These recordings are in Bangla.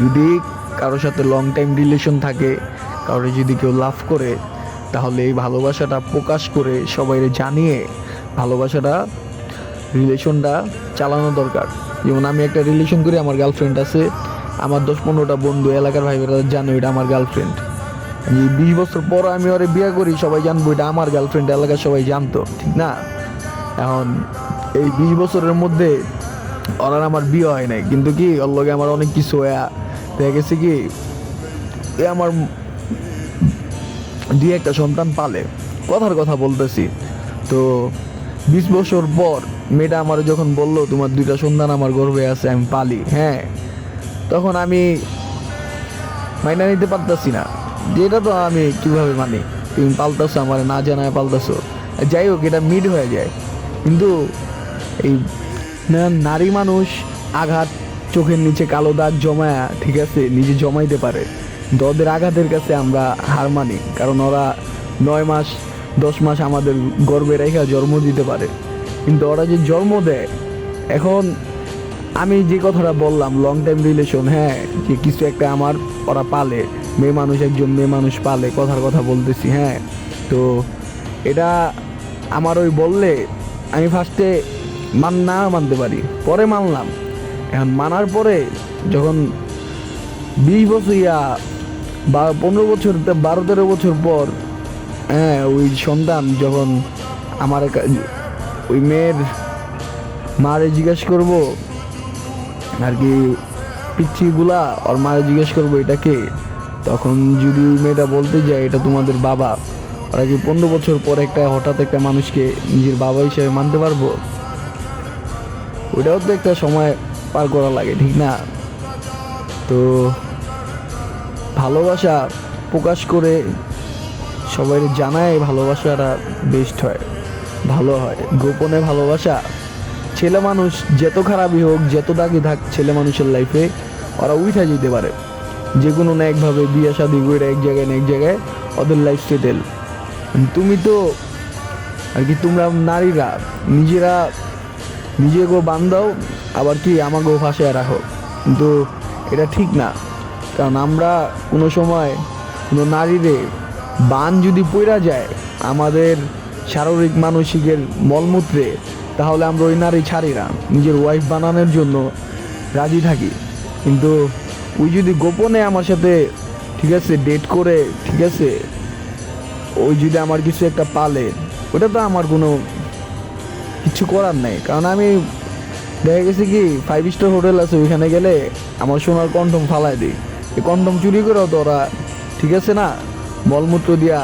যদি কারোর সাথে লং টাইম রিলেশন থাকে, কারোর যদি কেউ লাভ করে, তাহলে এই ভালোবাসাটা প্রকাশ করে সবাই জানিয়ে ভালোবাসাটা রিলেশনটা চালানো দরকার। যেমন আমি একটা রিলেশন করি, আমার গার্লফ্রেন্ড আছে, আমার 10-15টা বন্ধু এলাকার ভাই বোনেরা জানে এটা আমার গার্লফ্রেন্ড। 20 বছর পর আমি ওরে বিয়ে করি, সবাই জানবো এটা আমার গার্লফ্রেন্ড, এলাকার সবাই জানতো, ঠিক না? এখন এই 20 বছরের মধ্যে ওর আর আমার বিয়ে হয় নাই, কিন্তু কি ওর লগে আমার অনেক কিছু দেখা গেছে কি এ আমার দুই একটা সন্তান পালে, কথার কথা বলতেছি। তো 20 বছর পর মেয়েটা আমার যখন বললো তোমার 2টা সন্তান আমার গর্ভে আছে, আমি পালি, হ্যাঁ, তখন আমি মাইনা নিতে পারতাছি না, যে এটা তো আমি কিভাবে মানি, তুমি পাল্টাছো আমার না জানায় পাল্টাছো। যাই হোক, এটা মিড হয়ে যায়। কিন্তু এই নারী মানুষ আঘাত, চোখের নিচে কালো দাগ জমায়া, ঠিক আছে, নিজে জমাইতে পারে, কিন্তু ওদের আঘাতের কাছে আমরা হার মানি, কারণ ওরা 9 মাস 10 মাস আমাদের গর্ভে রেখা জন্ম দিতে পারে, কিন্তু ওরা যে জন্ম দেয়। এখন আমি যে কথাটা বললাম লং টাইম রিলেশন, হ্যাঁ, যে কিছু একটা আমার ওরা পালে, মেয়ে মানুষ, একজন মেয়ে মানুষ পালে, কথার কথা বলতেছি, হ্যাঁ। তো এটা আমার ওই বললে আমি ফার্স্টে না মানতে পারি, পরে মানলাম। এখন মানার পরে যখন 20 বছর বা 15 বছর 12-13 বছর পর, হ্যাঁ, ওই সন্তান যখন আমার ওই মেয়ের মারে জিজ্ঞেস করব আর কি, পিচ্ছিগুলা ওর মারে জিজ্ঞেস করবো এটাকে, তখন যদি ওই মেয়েটা বলতে যায় এটা তোমাদের বাবা, ওরা কি 15 বছর পর হঠাৎ একটা মানুষকে নিজের বাবা হিসেবে মানতে পারবো? ওইটাও তো একটা সময় পার করা লাগে, ঠিক না? তো ভালোবাসা প্রকাশ করে সবাই জানায় ভালোবাসাটা বেস্ট হয়, ভালো হয়। গোপনে ভালোবাসা, ছেলে মানুষ যত খারাপই হোক, যত দাগি থাক, ছেলে মানুষের লাইফে ওরা উঠা যেতে পারে, যে কোনো না একভাবে বিয়ে শাদী করে এক জায়গায় না এক জায়গায় ওদের লাইফ সেটেল। তুমি তো আর কি, তোমরা নারীরা নিজেরা নিজেকেও বান্ধাও, আবার কি আমাকেও ফাঁসিয়ে রাখো, কিন্তু এটা ঠিক না। কারণ আমরা কোনো সময় কোনো নারীরে বান যদি পইরা যায় আমাদের শারীরিক মানসিকের মলমূত্রে, তাহলে আমরা ওই নারী ছাড়ি না, নিজের ওয়াইফ বানানোর জন্য রাজি থাকি। কিন্তু ওই যদি গোপনে আমার সাথে, ঠিক আছে, ডেট করে, ঠিক আছে, ওই যদি আমার কিছু একটা পালে, ওটা তো আমার কোনো কিছু করার নেই। কারণ আমি দেখা গেছে কি 5 স্টার হোটেল আছে, ওইখানে গেলে আমার সোনার কন্ডম ফালাই দিই, এই কন্ডম চুরি করেও তো ওরা, ঠিক আছে না, মলমূত্র দিয়া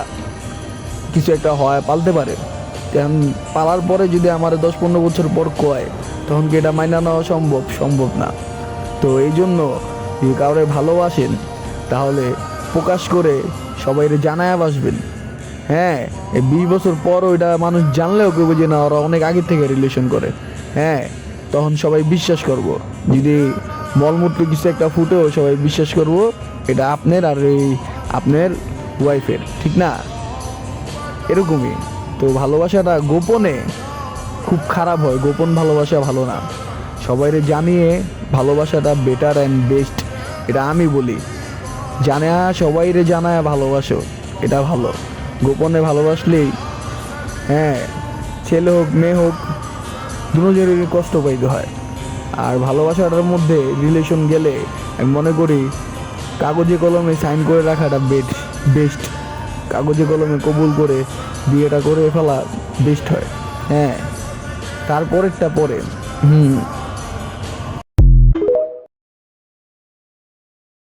কিছু একটা হয় পালতে পারে। কারণ পালার পরে যদি আমার 10-15 বছর পর কয়, তখন কি এটা মাইনা নেওয়া সম্ভব না। তো এই জন্য যদি কাউরে ভালোবাসেন, তাহলে প্রকাশ করে সবাই জানায় বাসবেন। হ্যাঁ, এই 20 বছর পর ওইটা মানুষ জানলেও কেউ যে না ওরা অনেক আগে থেকে রিলেশন করে, হ্যাঁ, তখন সবাই বিশ্বাস করব। যদি মলমূত্র কিছু একটা ফুটেও সবাই বিশ্বাস করব এটা আপনার আর এই আপনার ওয়াইফের, ঠিক না? এরকমই। তো ভালোবাসাটা গোপনে খুব খারাপ হয়, গোপন ভালোবাসা ভালো না। সবাইরে জানিয়ে ভালোবাসাটা বেটার অ্যান্ড বেস্ট, এটা আমি বলি। সবাইরে জানায় ভালোবাসো, এটা ভালো। গোপনে ভালোবাসলেই, হ্যাঁ, ছেলে হোক মেয়ে হোক, দুজনেরই কষ্ট পাইতে হয়। আর ভালোবাসাটার মধ্যে রিলেশন গেলে আমি মনে করি কাগজে কলমে সাইন করে রাখাটা বেস্ট। কাগজে কলমে কবুল করে বিয়েটা করে ফেলা বেস্ট হয়, হ্যাঁ, তারপরেরটা পরে।